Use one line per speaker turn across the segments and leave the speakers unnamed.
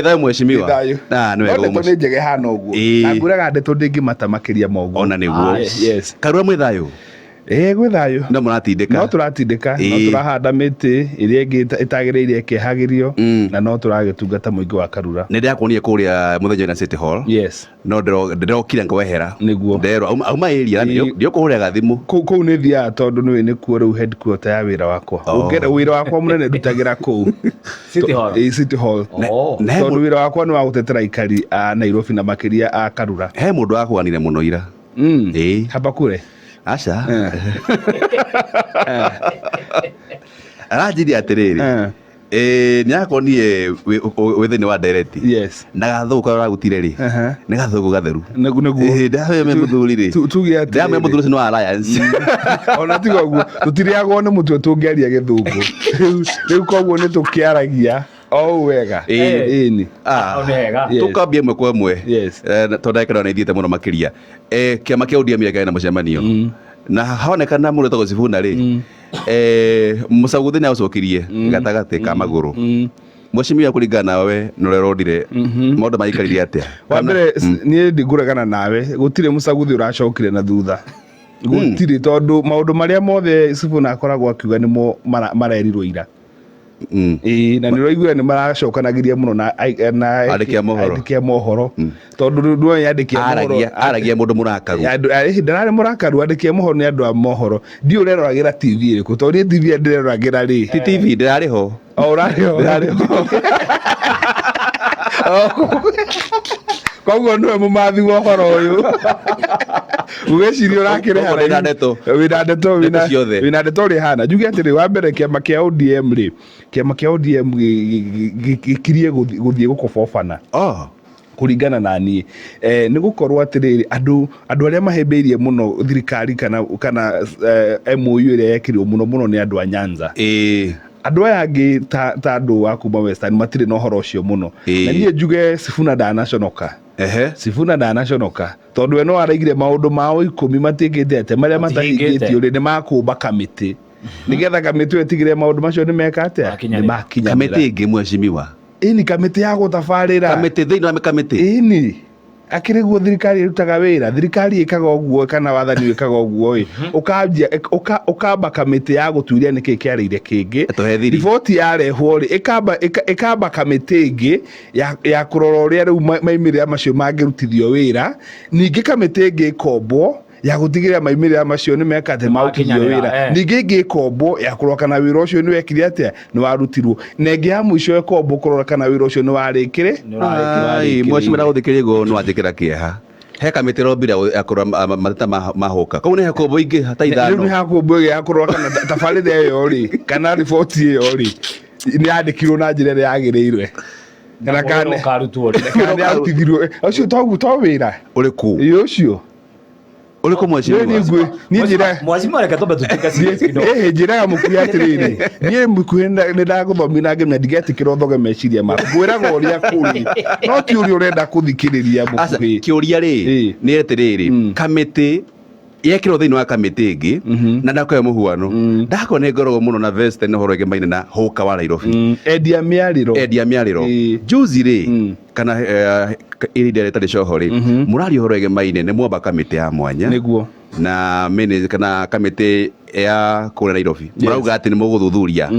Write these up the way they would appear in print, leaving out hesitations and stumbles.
Thayo mweshimiwa.
Niwe go mwe njege hana uguo. Na nguraga ndeto ndingimata makiria ma uguo.
Ona niguo.
Yes.
Karua mwe thayo.
Gwe thayo.
No muratindika.
No turatindika, no turahanda miti iria ingi itagireire ikihagirio na no turagitungata muingi wa Karura.
Ni ndakuonia kuria muthenya na City Hall.
Yes.
No ndirokira ngwehera. Niguo. Ndero auma area ndio kuhuria gathimu.
Kuu ni thia tondu ni kuo riu headquarter ya wira wakwa. Ungera wira wakwa munene ndutagira kuu.
City Hall.
City Hall. Tondu wira wakwa ni wa gutetera ikari a Nairobi na makiria a Karura.
He mundu akwanire muno ira.
Haba kure.
Acha. Arajiri atiriri. Nyakonie withini wa direct.
Yes.
Na gathuku aragutire ri. Ni gathuku gatheru.
Neguo.
Ndawe me muthuri ri.
Tugi ati.
Ndawe me muthuri no alliance.
Ona tigo guo. Tutiriagwo ni mutwe tungiaria githungu. Riu koguo ni tukiaragia. Wega. Ni.
Wega.
Tukambia mwe kwa mwe.
Yes.
Tonda ikara na ithiete muno makiria. Kiama kia ODM ya na mucemanio. Na haonekana muno to Sifuna ri. Musaguthi na ucokirie gatagate ka maguru. Mweshimiwa kuringana nawe norerodire maundu maikaririe atia.
Wa mbere nie ndiguragana nawe gutire musaguthi uracokire na thutha. Gutire tondu maundu maria mothe Sifuna akoragwo akiuga nimo marerirwo ira. Na niroigura ni maracokanagiria muno na andikia mohoro tondu nduo yandikia mohoro
aragia mundu murakaru
ndarari murakaru andikia mohoro ni andu a mohoro ndio ureroragira TV iriku tondu TV ndireroragira ri
ti TV ndirari ho
urariho koguo niwe mumathi wa uhoro uyu ugeciria urakire
wina ndeto
wina ndeto ri hana njuge atiri wa mbere kiama kia ODM ri kiama kia ODM gikirie guthie gukobofana kuringana na ni ni gukorwo atiriri andu aria mahemberie muno thirikari kana MOU iria yekirwo muno ni andu a Nyanza andu aya angi ta andu wa kuma Western matire no horo ucio muno na nie njuge Sifuna ndanaconoka Sifuna ndanaconoka tondu we no araigire maundu mao 10 matikite ate maria matahingitio ri ni makumba kamiti nigetha kamiti wetigire maundu macio ni meka atia ni makinya
kamiti ingi mweshimiwa
ni kamiti ya gutafarira
kamiti thiini wa kamiti
ni akiriguo thirikari irutaga wira thirikari ikaga uguo kana wathani wikaga uguo ukambia ukamba kamiti ya guturia niki kiarire kingi riboti yarehwo ri ikamba kamiti ingi ya kurora uria riu maimirira macio mangirutithio wira ningi kamiti ingi ikombo ya gutigirira maimirira macio ni mekate mautithio wira ningi ingi ikombo ya kurora kana wira ucio ni wekire atia ni warutirwo nengi ya muico ikombo kurora kana wira ucio ni warikire
mweshimiwa guthikiria go no ajikira kieha he kamiti rombira akorwa mateta mahoka koguo ni hakombo ingi ta ithano
ni hakombo ya kurora kana tafarida iyo ri kana riboti iyo ri ni andikirwo na njira ria yagirirwe
kana kana karutwo
ni arutithirwo ucio to wira
uriku
ucio
uliko mweshimiwa
ni njira
mweshimiwa reka tobe tutika
kido njira mukuya atiriri nie mukuenda ni ndaguthomina ngemya ndigetikira thoge meciria maku gwiraga uria kuri no ti uri urenda kuthikiriria mukuhi
kiuria ri ni etiriri kamiti yekirwo thiini wa kamiti ingi na ndakoya muhuano ndakone ngorogo muno na vest ni horo ingemaine na huka wa Nairobi
Edia Miariro
juzi ri kana iri director shoho ri murari horo ingemaine ni mwamba kamiti ya mwanya
niguo
na mene kana kamiti ya kura Nairobi murauga ati ni muguthuthuria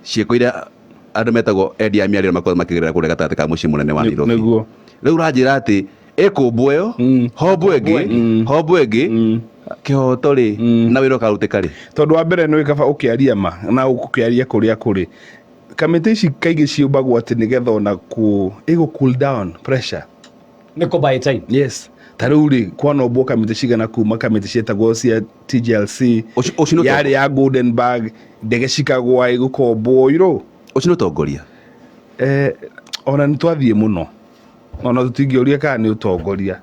cieko ira andu metagwo Edia Miariro makoa makigirira kure gatagati ka muci munene wa Nairobi
niguo
riu ranjira ati ekumbu iyo hombo ingi kihoto ri na wiro karutika ri
tondu wa mbere no ikaba ukiaria ma na ukiaria kuria kuri kamiti ici kaigi ciumbagwo ati nigetha ona cool down pressure
niko by time
yes taruri kwano bo kamiti cigana kuma kamiti cietagwo cia TGLC yari ya Goldenberg ndege cikagwa igukombo iro
ucino tongoria
ona nitwathie muno ona tutingioria kana ni utongoria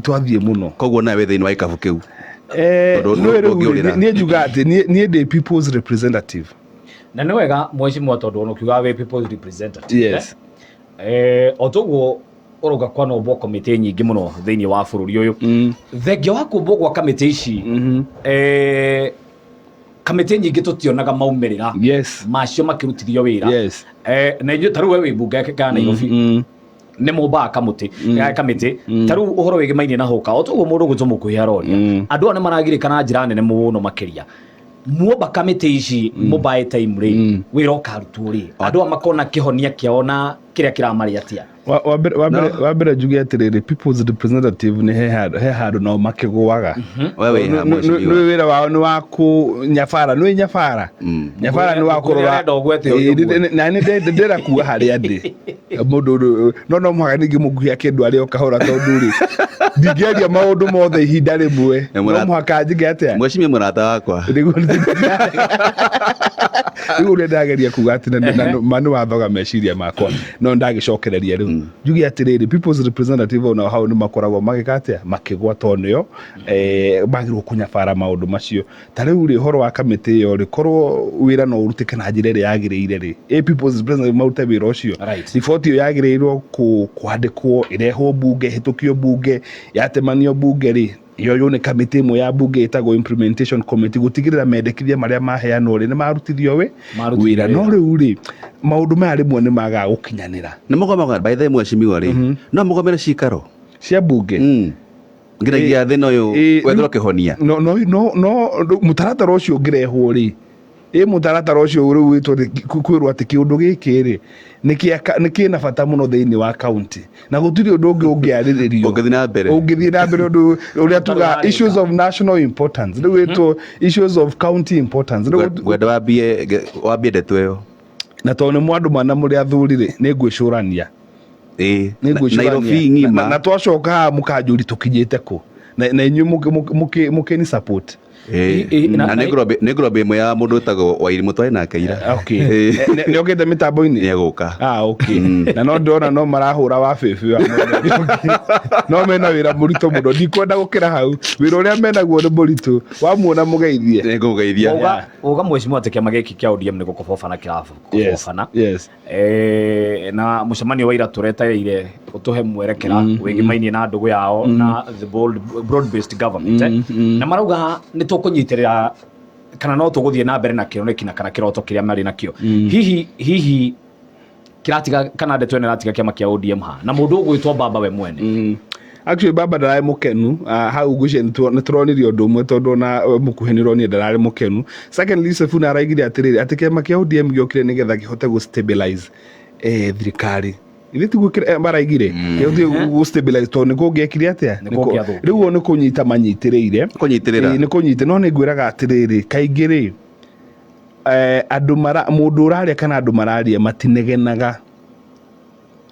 twathie muno
koguo nawe thiini wa ikabu kiu
nie njuga ati nie the people's representative
na ni wega mweshimiwa tondu ono kiuga we people's representative
yes
otoguo uruga kwa no komite nyingi muno thiini wa bururi uyu thengio wa kumbwo gwa kamite ici kamĩtĩ nyingĩ tũtionaga maumĩrĩra macio makĩrutithio wĩra na ithuĩ ta rĩu we wĩ mbunge ya Nairobi nĩ mũmbaga kamĩtĩ ta rĩu ũhoro wĩgĩmainie na hoka o toguo mũndũ gwĩtwo mũkuhĩ aroria andũ aya nĩ maragirĩka na njĩra nene mũno makĩria muomba kamĩtĩ ici mobile time rĩ wĩra ũkarutwo rĩ andũ makona kĩhonia kĩao na kĩrĩa kĩramarĩ atia
wa mbere njuge atĩrĩrĩ people's representative nĩ he handũ nao makĩgũaga nĩ wĩra wao nĩ wa kũnyabara nĩ wa kũrora na nĩ ndĩra kuga harĩa ndĩ mũndũ no mũhaka ningĩ mũkuhia kĩndũ arĩa ũkahora tondũ rĩ ndingĩaria maũndũ mothe ihinda rĩmwe no mũhaka njige atĩa
mwecimia mũrata wakwa
rĩu ndageria kuga atĩ na nĩ wathoga meciria makwa no ndagĩcokereria rĩu njuge atĩrĩrĩ people's representative ona hau nĩ makoragwo magĩka atĩa makĩgwa tonĩo magĩrwo kũnyabara maũndũ macio ta rĩu rĩ horo wa kamĩtĩ ĩyo rĩ korwo wĩra no ũrutĩke na njĩra ĩrĩa yagĩrĩire rĩ people's representative marute wĩra ũcio riboti ĩyo yagĩrĩirwo kwandĩkwo ĩrehwo mbunge ĩhĩtũkio mbunge yatemanio mbunge rĩ yo nĩ kamĩtĩ ĩmwe ya mbunge ĩtagwo implementation committee gũtigĩrĩra mendekithia marĩa maheanwo rĩ nĩ marutithio wĩra no rĩu rĩ maũndũ maya rĩmwe nĩ magaga gũkinyanĩra
nĩ mũgomaga by the mwecimiwa rĩ no mũgomere cikaro
cia mbunge
ngiragia thĩna ũyũ wetherwo kĩhonia
no mũtaratara ũcio ũngĩrehwo rĩ mũtaratara ũcio rĩu wĩtwo kwĩrwo atĩ kĩũndũ gĩkĩ rĩ nĩ kĩna bata mũno thĩinĩ wa kaunti na gũtirĩ ũndũ ũngĩ ũngĩarĩrĩrio ũngĩthiĩ na mbere ũndũ ũrĩa tuga issues of national importance rĩu wĩtwo issues of county importance
gwenda wambie ndeto ĩyo
na tondũ nĩ mwandũ mana mũrĩ athuri rĩ nĩ ngwĩcũrania
Nairobi ng'ima
na twacoka haha mũkanjũri tũkinyĩte kũ na inyuĩ mũkĩni support
na nĩ ngorobe ĩmwe ya mũndũ ũtagwo Wairi Mũtware nake ira
nĩ okĩte mĩtambo-inĩ
nĩ egũka
na no ndĩrona no marahũra wa bĩbĩ no mena wĩra mũritũ mũno ndikwenda gũkĩra hau wĩra ũrĩa menaguo nĩ mũritũ wamuona mũgeithie
nĩ ngũgeithia
uga mwecimwa atĩ kĩama gĩkĩ kĩa ODM nĩ gũkobobana kĩrabobana na mũcemanio wa ira tũretereire ũtũhe mwerekera wĩgĩmainie na ndũgũ yao na the broad based government na marauga nĩ tũkũnyitĩrĩra kana no tũgũthiĩ na mbere na kĩoneki na kana kĩroto kĩrĩa marĩ nakĩo hihi kĩratiga kana ndeto ĩno ĩratiga kĩama kĩa ODM ha na mũndũ ũgwĩtwo Baba we mwene
actually Baba ndararĩ mũkenu hau ngucia nĩ tũronirie ũndũ ũmwe tondũ na mũkuhĩ nĩ ũronire ndararĩ mũkenu secondly Sifuna araigire atĩrĩrĩ atĩ kĩama kĩa ODM gĩokire nĩgetha kĩhote gũ-stabilize thirikari ithe tiguo maraigire gĩhote gũ-stabilize tondũ nĩ kũngĩekire atĩa rĩu nĩ kũnyita manyitĩrĩire nĩ kũnyita no nĩ ngwĩraga atĩrĩrĩ kaingĩ rĩ mũndũ ũraria kana andũ mararia matinegenaga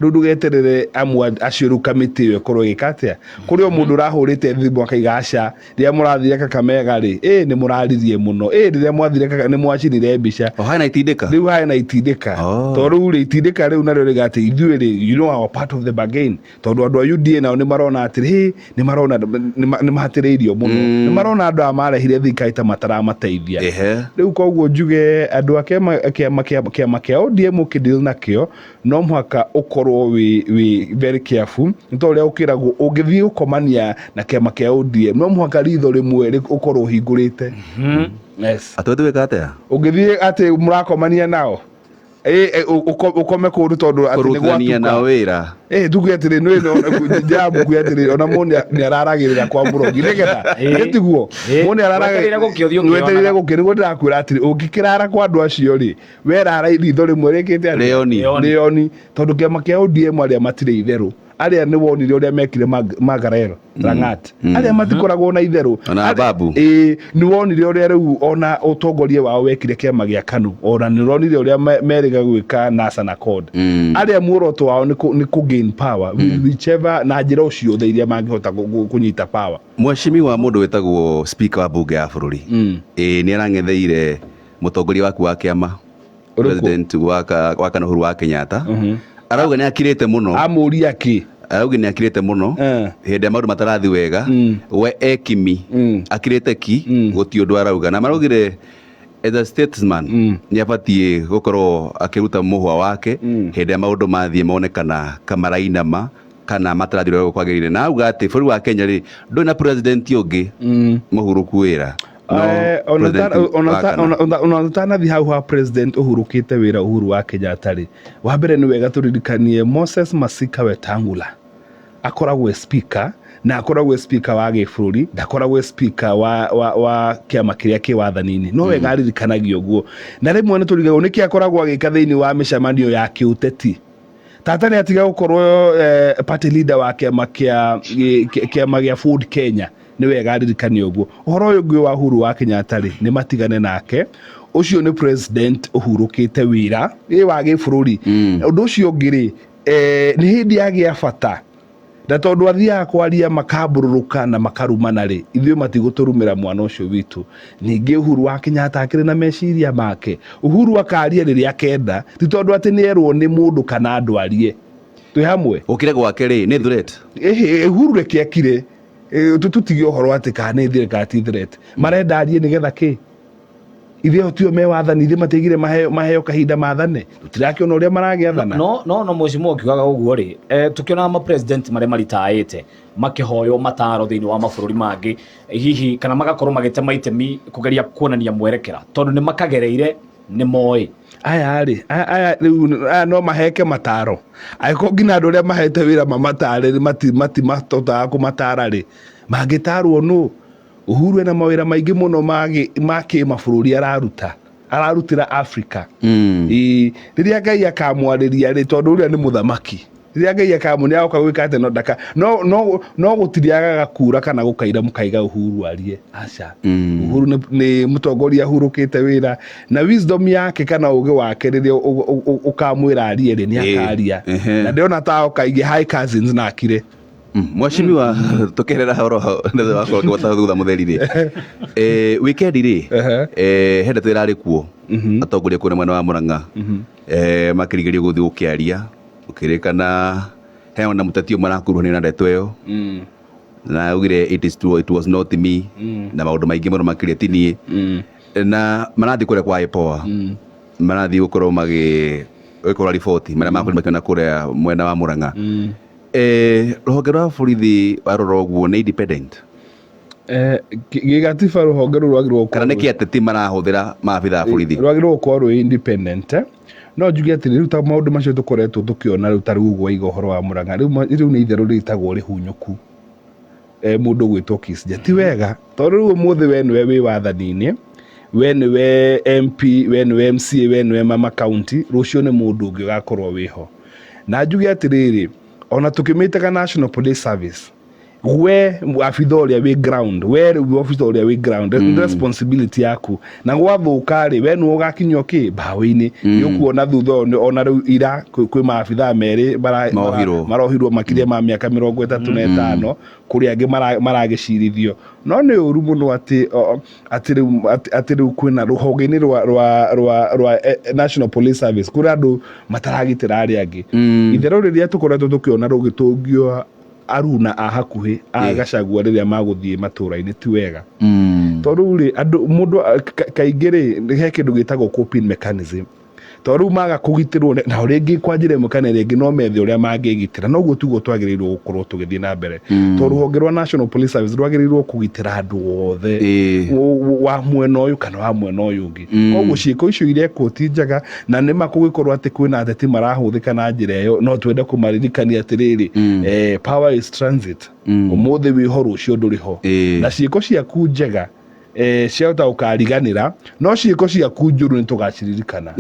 rĩu ndũgeterere amwe acio rĩu kamĩtĩ ĩyo ĩkorwo ĩgĩka atĩa kũrĩ o mũndũ ũrahũrĩte thimũ akaiga aca rĩrĩa mũrathire Kakamega rĩ nĩ mũraririe mũno rĩrĩa mwathire nĩ mwacinire mbica rĩu hena itindĩka tondũ rĩu rĩ itindĩka rĩu narĩo rĩgatĩ ithuĩ rĩ you know our part of the bargain tondũ andũ a UDA nao nĩ marona atĩrĩ nĩ marona nĩ mahatĩrĩirio mũno nĩ marona andũ aya marehire thirikari ta mataramateithia rĩu koguo njuge andũ a kĩama kĩa ODM ũkĩdeal nakĩo no mũhaka ũkorwo we very careful nĩ tondũ ũrĩa ũkĩragwo ũngĩthiĩ gũkomania na kĩama kĩa ODM no mũhaka ritho rĩmwe ũkorwo ũhingũrĩte
atwĩka atĩa
ũngĩthiĩ atĩ mũrakomania nao ukome kũndũ tondũ atĩ nĩ gwatuka
na wĩra
tuge atĩrĩ nĩ jamu kuya atĩrĩ ona mũndũ nĩ araragĩrĩra kwa mũrongi nĩgetha gĩtiguo mũndũ nĩ araragĩrĩra gũkĩrĩra nĩguo ndĩrakwĩra atĩrĩ ũngĩkĩrara kwa andũ acio rĩ werara ritho rĩmwe rĩkĩte rĩoni tondũ kĩama kĩa ODM arĩa matirĩ itherũ arĩa nĩ wonire ũrĩa mekire Magarero Rangat arĩa matikoragwo na itherũ nĩ wonire ũrĩa rĩu ona ũtongoria wao wekire kĩama gĩa KANU ona nĩ wonire ũrĩa merĩga gwĩka NASA na CORD arĩa muoroto wao nĩ kũ gain power whichever na njĩra o ciothe iria mangĩhota kũnyita power
mwecimiwa mũndũ wĩtagwo speaker wa bunge ya bũrũri nĩ arang'etheire mũtongoria waku wa kĩama president wa kana Uhuru wa Kenyatta arauga nĩ akirĩte mũno
amũria kĩ
arauga nĩ akirĩte mũno hĩndĩ ya maũndũ matarathi wega we ekimi akirĩte ki gũtirĩ ũndũ arauga na maraugire as a statesman nĩ abatiĩ gũkorwo akĩruta mũhwa wake hĩndĩ ya maũndũ mathiĩ monekana kamarainama kana matarathi wega kwagĩrĩire na auga atĩ bũrũri wa Kenya rĩ ndũrĩ na president ũngĩ mũhurũku wĩra
ona tanathi hau ha president uhurukite wira Uhuru wa Kenyatta ri wa mbere ni wega turirikanie Moses Masika Wetangula akoragwo speaker na akoragwo speaker wa gĩbũrũri ndakoragwo speaker wa kĩama kĩrĩa kĩ wathaninĩ no wega aririkanagio guo na rĩmwe nĩ tũrigagwo nĩkĩ akoragwo agĩka thĩinĩ wa mĩcemanio ya kĩũteti tata nĩ atiga gũkorwo party leader wa kĩama gĩa Ford Kenya nĩ wega aririkanio guo ũhoro ũyũ ũngĩ wa Uhuru wa Kenyatta rĩ nĩ matigane nake ũcio nĩ president ũhurũkĩte wĩra wa gĩbũrũri ũndũ ũcio ũngĩ rĩ nĩ hĩndĩ yagĩa bata na tondũ athiaga kwaria makambũrũrũka na makarumana rĩ ithuĩ matigũtũrumĩra mwana ũcio witũ ningĩ Uhuru wa Kenyatta akĩrĩ na meciria make Uhuru akaria rĩrĩa akenda ti tondũ atĩ nĩ erwo nĩ mũndũ kana andũ arie twĩ hamwe
ũkire gwake rĩ nĩ threat
Uhuru reke akire tutige ũhoro atĩ kana nĩ threat ti threat marenda arie nĩgetha kĩ ithe tio me wathani ithe matigire maheo kahinda mathane tutirakĩona ũrĩa maragĩathana
no mũcimo ũkiugaga ũguo rĩ tukĩona ma president marĩa maritaĩte makĩhoywo mataro thĩinĩ wa mabũrũri mangĩ hihi kana magakorwo magĩtema itemi kũgeria kuonania mwerekera tondũ nĩ makagereire nĩ moĩ
aya rĩu no maheke mataro aiko ngina andũ arĩa mahete wĩra mamatare matotaga kũmatara rĩ mangĩtarwo no Uhuru ena mawĩra maingĩ mũno ma kĩmabũrũri ararutĩra Africa rĩrĩa Ngai akamwarĩria rĩ tondũ ũrĩa nĩ mũthamaki rĩrĩa Ngai akamũnia agoka gwĩka atĩ no ndaka no gũtiriagaga kura kana gũkaira mũkaiga Uhuru arie aca Uhuru nĩ mũtongoria ahurũkĩte wĩra na wisdom yake kana ũgĩ wake rĩrĩa ũkamwĩra arie rĩ nĩ akaria na ndĩrona ta okaige high cousins na akire
mwashimiwa tukerera horo ndio wako kwa thutha mutheri ri weekend ri hende twirari kuo atongoria kuna mwana wa Murang'a makirigeria guthi ukiaria ukirikana hewa na mutatio marakuruhania na ndeto iyo na ugire it was not me na maundu maingi muno makiria tinie na marathi kure kwa ipoa marathi gukorwo wikora report maria makiona kure mwena wa Murang'a rũhonge rwa borithi warora ũguo nĩ independent
gĩgatiba rũhonge rũu rwagĩrĩirwo
kana nĩkĩ ateti marahũthĩra maabitha a borithi
rwagĩrĩirwo gũkorwo rwĩ independent no njuge atĩ rĩu ta maũndũ macio tũkoretwo tũkĩona rĩu ta rĩu ũguo waiga ũhoro wa Murang'a rĩu nĩ itherũ rĩtagwo rĩhunyũku mũndũ gwĩtwo Kisja ti wega tondũ rĩu ũmũthĩ we nĩwe wĩ wathani-inĩ we nĩwe MP we nĩwe MCA we nĩwe mama county rũcio nĩ mũndũ ũngĩ ũgakorwo wĩho na njuge atĩrĩrĩ ona tukimitaga National Police Service we afitha ũrĩa wĩ ground we officer ũrĩa wĩ ground responsibility yaku na gwathuka rĩ we nĩwe ũgakinyio kĩ mbaũ-inĩ nĩũkuona thutha ona rĩu ira kwĩ maabitha merĩ marohirwo makĩria ma mĩaka 35 kũrĩa angĩ maragĩcirithio no nĩ ũru mũno atĩ rĩu kwĩna rũhonge-inĩ rwa National Police Service kũrĩa andũ mataragitĩra arĩa angĩ itherũ rĩrĩa tũkoretwo tũkĩona rũgĩtũngio aruna a hakuhĩ a Gachagua rĩrĩa magũthiĩ matũra-inĩ ti wega tondũ rĩ andũ mũndũ kaingĩ rĩ he kĩndũ gĩtagwo coping mechanism tondũ maga kũgitĩrwo na rĩngĩ kwa njĩra ĩmwe kana rĩngĩ no methe ũrĩa mangĩgitĩra no guo tiguo twagĩrĩirwo gũkorwo tũgĩthiĩ na mbere tondũ rũhonge rwa National Police Service rwagĩrĩirwo kũgitĩra andũ othe wa mwena ũyũ kana wa mwena ũyũ ũngĩ koguo ciĩko icio irekwo ti njega na nĩ makũgĩkorwo atĩ kwĩna ateti marahũthĩka na njĩra ĩyo no twende kũmaririkania atĩrĩrĩ power is transit ũmũthĩ wĩho rũcio ndũrĩ ho na ciĩko ciaku njega ciahota gũkariganĩra no ciĩko ciaku njũru nĩ tũgaciririkana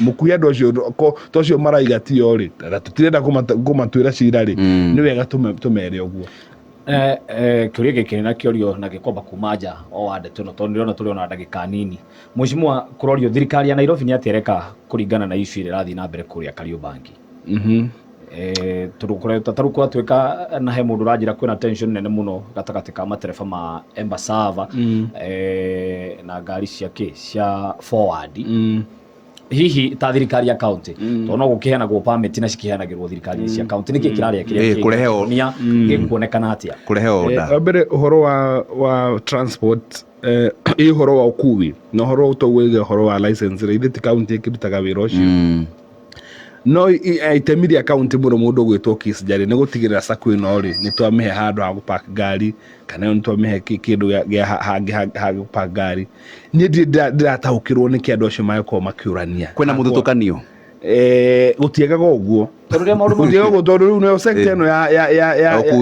mũkuhi andũ acio tocio maraiga tio rĩ tũtirenda kũmatuĩra cira rĩ nĩ wega tũmere ũguo
kĩũria gĩkĩ na kĩorio na gĩkomba kuma nja o wa ndeto no tondũ nĩrona tũrĩ ona ndagĩka nini mũcimwa kũrorio thirikari ya Nairobi nĩ atĩreka kũringana na issue ĩrĩa ĩrathiĩ na mbere kũrĩa Kariobangi tũrũkora twĩka na he mũndũ ũranjĩra kwĩna tension nene mũno gatagatĩ ka matereba ma Embasava na ngari cia forward hihi ta thirikari ya county to no gũkĩheanagwo permit na cikĩheanagĩrwo thirikari cia county nĩkĩ kĩrarĩa kĩrĩa
kũreheo
gĩkuonekana atĩa
kũreheo
mbere ũhoro wa transport ũhoro wa ũkuui na ũhoro ũtogwĩga ũhoro wa license rĩithĩ ti county ĩkĩrutaga wĩra ũcio no itemi ria kaunti muno mundu gwitwo Kiss Njari ni gutigirira sacco ino ri ni twamihe handu ha gupark ngari kana ni twamihe kindu gia ha gupark ngari ni ndiratahukirwo ni ki andu acio mageko makiurania
kwena muthutukanio
gutiega uguo tondu riu no sector ino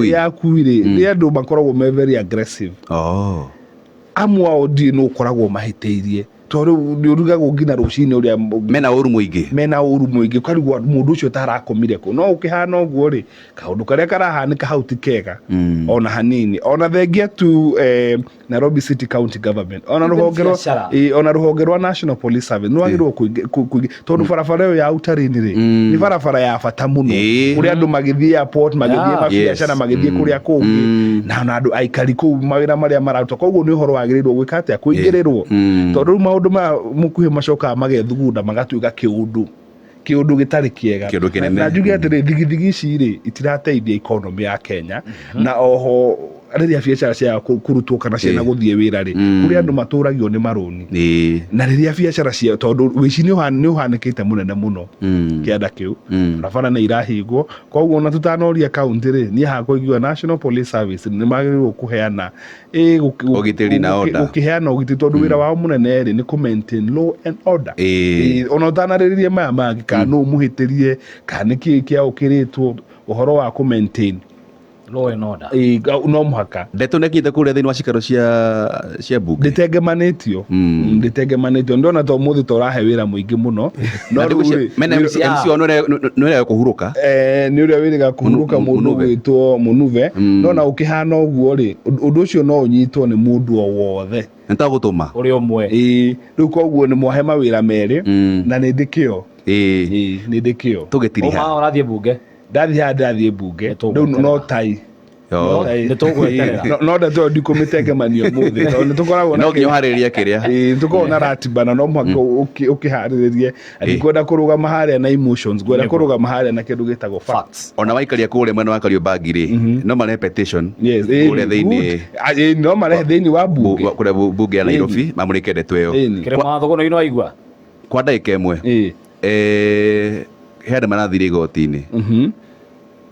ya kuiri ni andu makoragwo me very aggressive amwe ao ndi no koragwo mahiteirie tondu ni urugagwo ngina rucini uria
mena uru muingi karigwa mundu ucio tarakomire ko no ukihana uguo ri kaundu karia karahanika hau ti kega ona hanini ona thengia tu Nairobi City County Government ona ruhonge rwa National Police Service no agirwo tondu barabara yo ya utarini ri ni barabara ya bata muno kuria andu magithie airport magithie mabiacara magithie kuria kungi na andu aikari ku mawira maria mararuta koguo ni uhoro wagirirwo gwika atia kuingirirwo tondu maundu ma mukuhe macoka magethugunda magatuika kiundu gitari kiega na njuge atiri thigithigi ici ri itirateithia economy ya Kenya na oho riria biacara cia kurutwo kana ciana guthie wira ri kuria andu maturagio ni maroni na riria biacara cia tondu wici ni uhanikite munene muno kianda kiu barabara ni irahingwo koguo na tutanoria county ri ni hakuigwa National Police Service ni magirwo kuheana ugitiri na order
ukiheana ugitiri tondu wira wao munene ri ni ku maintain law and order ona utanariririe maya mangi kana umuhitirie kana kia ukiritwo uhoro wa ku maintain
law and order
no muhaka
ndeto nekite kuria thini wa cikaro cia bunge
nditegemanitio ndona to muthi torahe wira muingi muno
no ruri mena MCA no ria kuhuruka
ni uria wiriga kuhuruka mundu gwitwo Munuve ndona ukihana uguo ri undu ucio no unyitwo ni mundu o wothe
ntagutuma
uri umwe
riu koguo ni mwahe mawira meri na ni ndikio ni ndikio
tugitiriha
urathie bunge
ndathie bunge no tai no ndato ndikumetegemanio muthi tondu tukoragwo
no nginya hariria kiria
tukoragwo na ratiba na no mwaka ukiharirie ndikwenda kurugama haria na emotions gwenda kurugama haria na kindu gitagwo facts
ona waikaria kuria mwena wa Kariombangi ri no mare petition kuria thiini
no mare thiini wa bunge
kuria bunge ya Nairobi mamurike ndeto iyo
kire mathogo no ino aigua
kwa ndagika imwe he andu marathire igoti-ini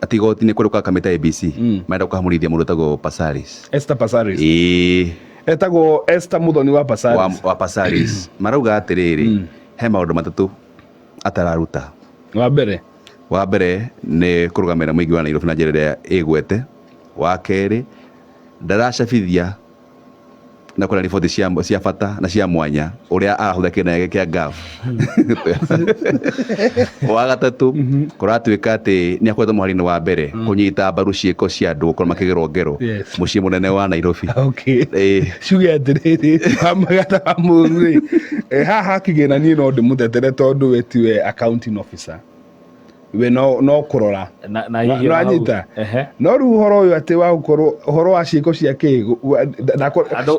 ati igoti-ini kweruka kamita ABC marenda kuhamurithia mundu tagwo Passaris
Esther Passaris etagwo Esther Muthoni wa Passaris
wa Passaris marauga atiriri he maundu matatu atararuta wa mbere ni kurugamira muingi wa Nairobi na njira iria igwete wa keri ndaracabithia na kuna riboti cia bata na cia mwanya uria arahutha kina gike kia gaf wa gatatu kuratuika ati ni akwetwo muharini wa mbere kunyita mbaru ciiko cia andu gukorwo makigerwo ngero mucii munene wa Nairobi
cuge atiriri amagata wa mundu haha kigina ni no ndimutetere tondu wetiwe accounting officer we no kurora na anyita no ru horo uyu ati wa gukorwo horo wa ciiko cia kigo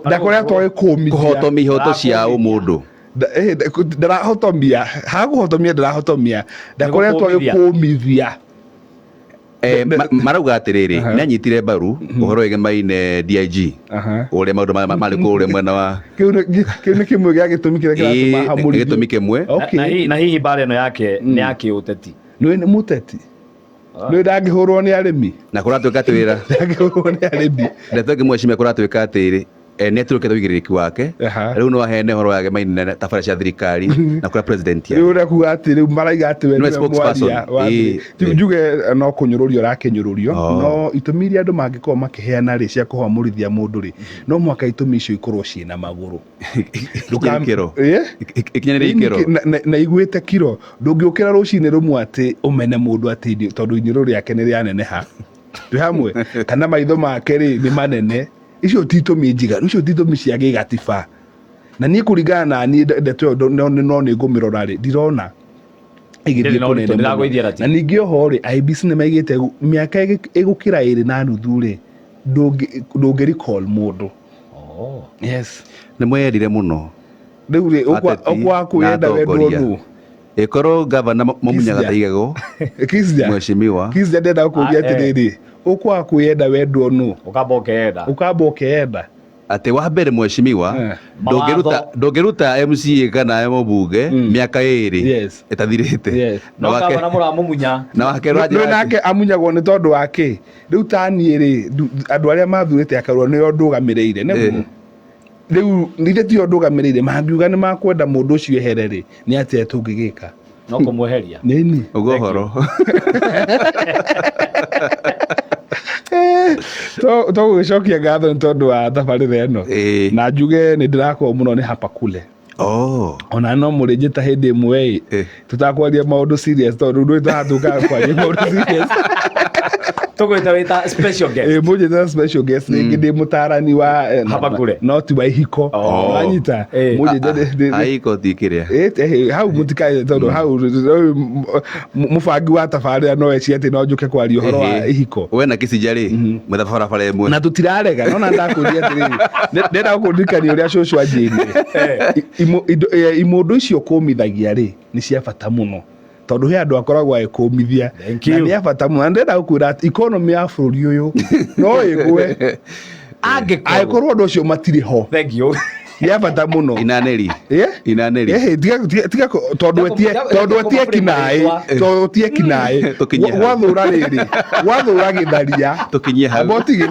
ndakoria toy
kuhotomia ihoto cia umundu
ndarahotomia haguhotomia ndarahotomia ndakoria toy kumithia
marauga atiriri ni anyitire mbaru uhoro wegemaine DIG uria maundu mari kuria mwena wa
kiu ni kimwe gia gitumi kiria kiratuma hamuri
gitumi kimwe
na hihi bare no yake ni yake uteti
ni muteti ni ndangihurwo ni arimi
na kuratuika atwira
ndangihurwo ni arimi
ndatoke mweshime kuratuika atiri neturuke wigiriki wake riu no ahene horo yake maine tabara cia thirikari na kura president ya
riu kuga ati riu maraiga ati we ni njuge no kunyururio rakinyururio no itumiria andu mangiko makiheana ri cia kuhamurithia mundu ri no mwaka itumi icio ikorwo ciina maguru
ndukakiro ikinyaniria ikiro
na igwite kiro ndungiukira rucini rumwe ati umene mundu ati tondu inyururi yake ni rianeneha tu hamwe kana maitho make ri ni manene icio titumi njiga icio titumi cia gigatiba na ni kuringana na ni ndeto no ni ngumirora ri ndirona igithie kunene na ningi oho ri IBC ni maigite miaka igukira 2.5 ri ndungi recall mundu yes
ni mwendire muno
riu ri okwa kuyenda wendo nu
ikoro governor mumunyaga taigego mheshimiwa
kizja ndenda kuuria atiriri ukwa kuyenda wendo nu
ukamba ukeenda
ati wa mbere mheshimiwa ndungiruta MCA kana mbunge miaka 2 itathirite
no kama muramumunya
na wake rwaje
nake amunyagwo ni tondu wake riu tani ri andu aria mathurite akarwo ni ndugamirire neguo riu nithe ti ndugamirire mangiuga ni makwenda mundu ucio eherere ni atia tungigika
no kumweheria
nini
ugohoro
to gũcokia ngatho nĩ tondũ wa thabarĩra ĩno na njuge nĩ ndĩrakorwo mũno nĩ hapa kule ona no mũrĩ njĩta hĩndĩ ĩmwe tũtakwaria maũndũ serious tondũ ndũĩ tũhatũka kwaria maũndũ serious
tũgwĩta wĩta special guest
mũnjĩta special guest rĩngĩ ndĩ mũtarani wa
hapa kule
no ti wa ihiko wanyita mũnjĩta
ihiko ti kĩrĩa
hau mũtikae tondũ hau mũbangi wa tabarĩra no eci atĩ no njũke kwaria ũhoro wa ihiko
we na kicinja rĩ mũthabara bara ĩmwe
na tũtirarega nona ndakũria atĩrĩrĩ ndenda gũkũririkania ũrĩa cũcũ anjĩrire imũndũ icio kũmithagia rĩ nĩ cia bata mũno tondu he andu akoragwo agĩkũmithia na nĩ abata mũno na ndĩrenda gũkwĩra atĩ economy ya bũrũri ũyũ no ĩgwe angĩkorwo andũ acio matirĩ ho nĩ abata mũno inanĩri tondũ etie kinaĩ gwathũra rĩrĩ gwathũra gĩtharia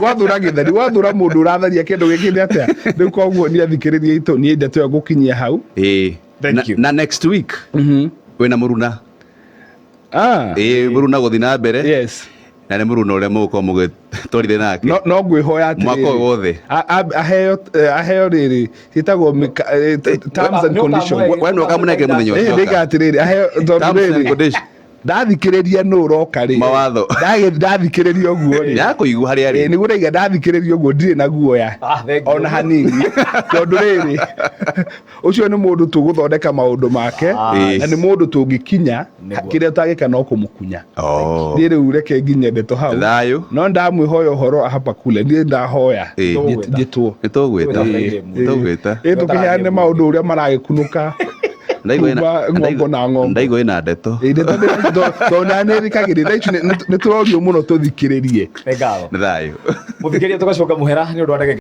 gwathũra gĩthari gwathũra mũndũ ũratharia kĩndũ gĩkĩ nĩ atĩa rĩu koguo nĩ athikĩrĩria itũ niĩ ndeto ĩyo ngũkinyia hau
na next week wĩna mũruna mũruna gũthiĩ na mbere na nĩ mũruna ũrĩa mũgũkorwo mũgĩtwarithia nake
no ngwĩhoya atĩ
mwaka ũyũ wothe
aheo rĩrĩ gĩtagwo terms and conditions
we nĩ ũkamũnengere mũthenya ũcio
ndĩga atĩrĩrĩ aheo tondũ ndathikĩrĩria nũ ũroka rĩ
mawatho
ndathikĩrĩria ũguo rĩ
yakũigua harĩa rĩ
nĩguo raiga ndathikĩrĩria ũguo ndirĩ na guoya ona hanini tondũ rĩrĩ ũcio nĩ mũndũ tũgũthondeka maũndũ make na nĩ mũndũ tũngĩkinya kĩrĩa ũtagĩka no kũmũkunya niĩ rĩu reke nginye ndeto hau no ndamwĩhoya ũhoro hapa kule niĩ ndahoya njĩtwo
nĩtũgwĩta
tũkĩheane maũndũ ũrĩa maragĩkunũka
ndaigua ĩna ndeto
tondũ nĩthikagĩrĩria ici nĩ tũrorio mũno tũthikĩrĩrie
nĩ thayũ mũthikĩria tũgacoka mũhera nĩ ũndũ wa ndagĩka